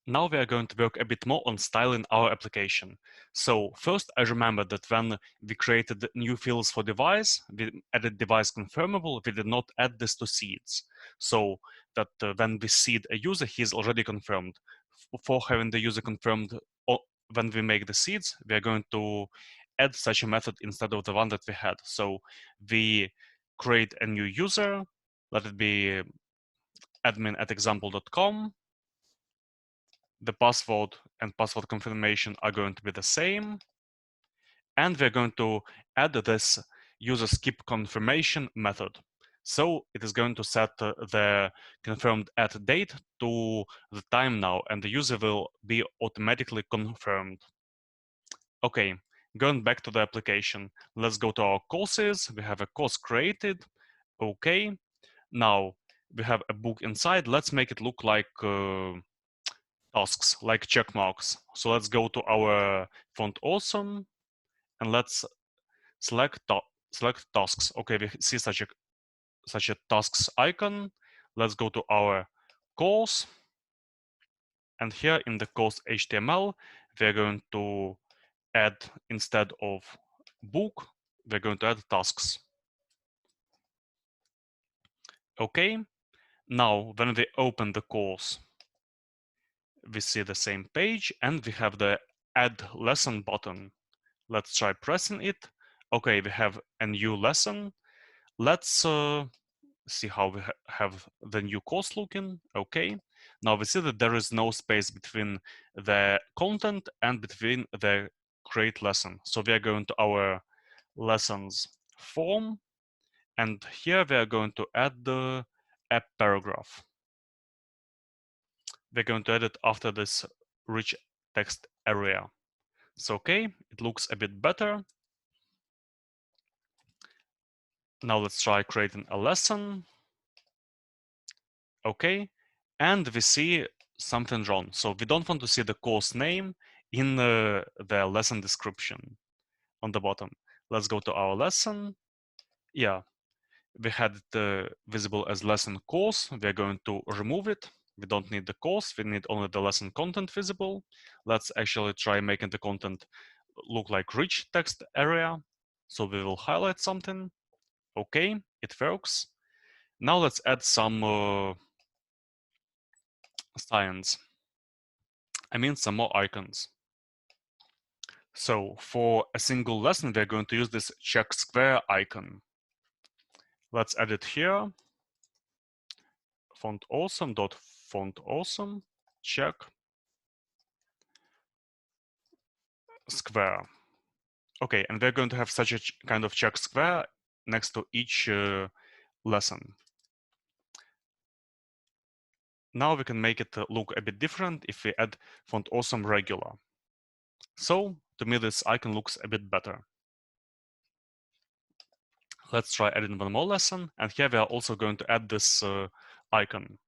Now we are going to work a bit more on styling our application. So first, I remember that when we created new fields for device, we added device confirmable, we did not add this to seeds. So that when we seed a user, he is already confirmed. For having the user confirmed when we make the seeds, we are going to add such a method instead of the one that we had. So we create a new user, let it be admin@example.com. The password and password confirmation are going to be the same. And we're going to add this user skip confirmation method. So it is going to set the confirmed add date to the time now, and the user will be automatically confirmed. Okay, going back to the application, let's go to our courses. We have a course created. Okay, now we have a book inside. Let's make it look like tasks, like check marks. So let's go to our font awesome and let's select tasks. Okay, we see such a tasks icon. Let's go to our course, and here in the course HTML, we're going to add, instead of book, we're going to add tasks. Okay, now when we open the course, we see the same page and we have the add lesson button. Let's try pressing it. Okay, we have a new lesson. Let's see how we have the new course looking. Okay, now we see that there is no space between the content and between the create lesson. So we are going to our lessons form, and here we are going to add the app paragraph. We're going to add it after this rich text area. So okay, it looks a bit better. Now let's try creating a lesson. Okay, and we see something wrong. So we don't want to see the course name in the lesson description on the bottom. Let's go to our lesson. Yeah, we had it visible as lesson course. We're going to remove it. We don't need the course. We need only the lesson content visible. Let's actually try making the content look like rich text area. So we will highlight something. Okay, it works. Now let's add some science. I mean some more icons. So for a single lesson, we're going to use this check square icon. Let's add it here. Font awesome dot font awesome check square. Okay, and we're going to have such a kind of check square next to each lesson. Now we can make it look a bit different if we add font awesome regular. So to me, this icon looks a bit better. Let's try adding one more lesson. And here we are also going to add this icon.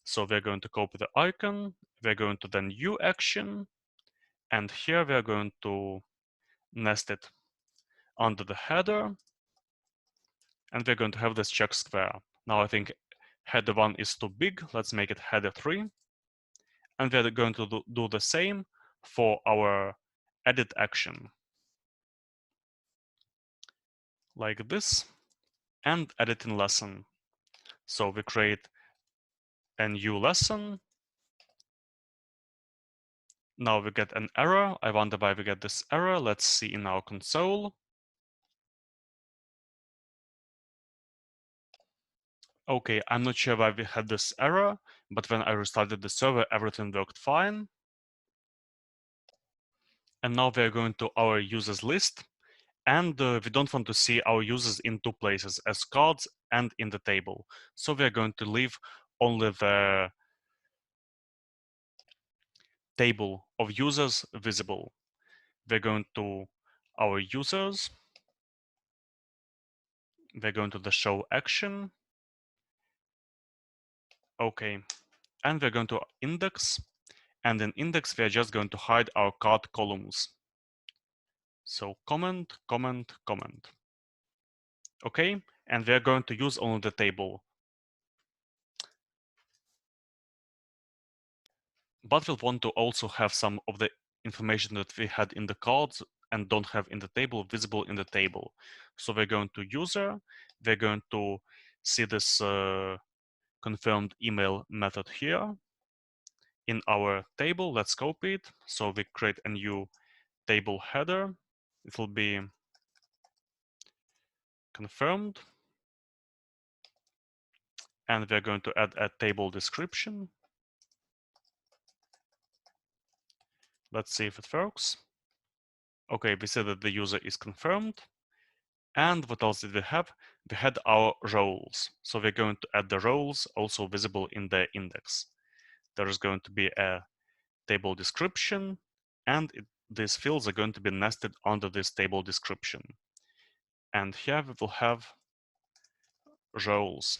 So we're going to copy the icon. We're going to the new action. And here we are going to nest it under the header. And we're going to have this check square. Now I think header 1 is too big. Let's make it header 3. And we're going to do the same for our edit action. Like this. And editing lesson. So we create a new lesson. Now we get an error. I wonder why we get this error. Let's see in our console. Okay, I'm not sure why we had this error, but when I restarted the server, everything worked fine. And now we're going to our users list. And we don't want to see our users in two places, as cards and in the table. So we're going to leave only the table of users visible. We're going to our users. We're going to the show action. Okay, and we're going to index. And in index, we are just going to hide our card columns. So comment, comment, comment. Okay, and we're going to use only the table. but we'll want to also have some of the information that we had in the cards and don't have in the table visible in the table. So we're going to user, we're going to see this confirmed email method here in our table. Let's copy it. So we create a new table header. It will be confirmed. And we're going to add a table description. Let's see if it works. Okay, we see that the user is confirmed. And what else did we have? We had our roles. So we're going to add the roles also visible in the index. There is going to be a table description, and these fields are going to be nested under this table description. And here we will have roles.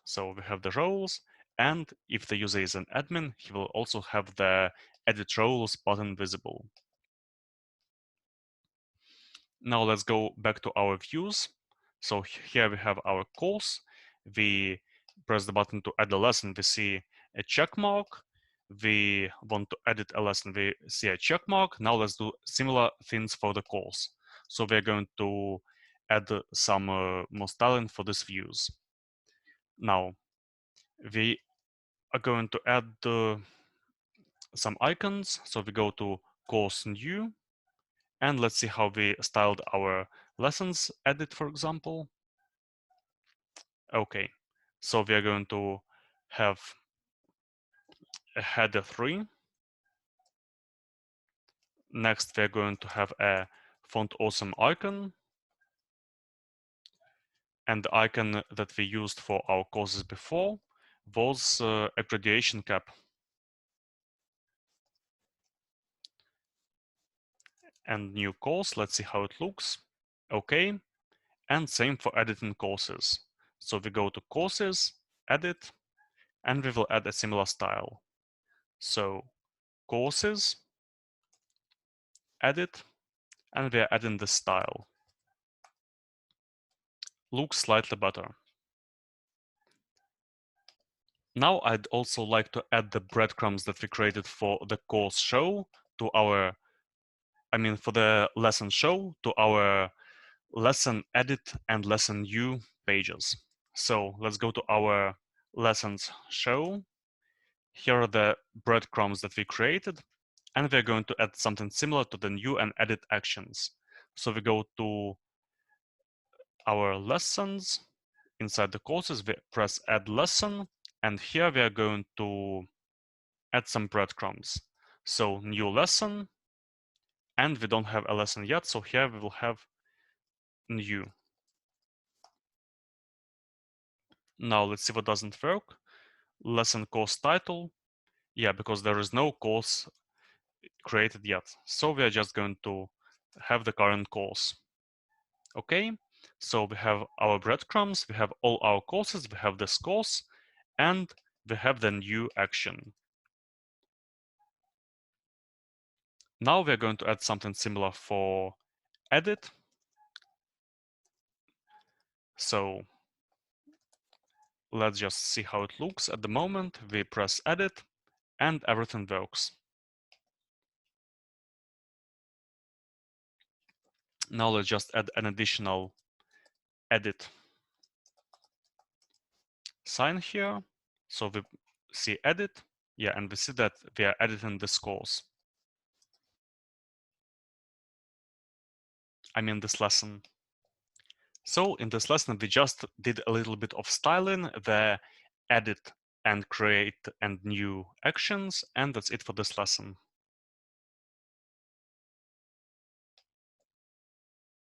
So we have the roles, and if the user is an admin, he will also have the edit roles button visible. Now let's go back to our views. So here we have our course. We press the button to add a lesson. We see a check mark. We want to edit a lesson. We see a check mark. Now let's do similar things for the course. So we're going to add some more styling for these views. Now we are going to add some icons. So we go to course new, and let's see how we styled our lessons edit, for example. Okay, so we are going to have a header 3. Next, we're going to have a font awesome icon. And the icon that we used for our courses before was a graduation cap. And new course, let's see how it looks. Okay, and same for editing courses. So we go to courses, edit, and we will add a similar style. So courses, edit, and we are adding the style. Looks slightly better. Now I'd also like to add the breadcrumbs that we created for the course show to our, for the lesson show to our lesson edit and lesson view pages. So let's go to our lessons show. Here are the breadcrumbs that we created, and we're going to add something similar to the new and edit actions. So we go to our lessons. Inside the courses, we press add lesson, and here we are going to add some breadcrumbs. So new lesson, and we don't have a lesson yet, so here we will have new. Now let's see what doesn't work. Lesson course title. Yeah, because there is no course created yet. So we are just going to have the current course. Okay, so we have our breadcrumbs, we have all our courses, we have this course, and we have the new action. Now we're going to add something similar for edit. So let's just see how it looks. At the moment, we press edit and everything works. Now let's just add an additional edit sign here. So we see edit, yeah, and we see that we are editing this course. This lesson. So in this lesson, we just did a little bit of styling, the edit and create and new actions, and that's it for this lesson.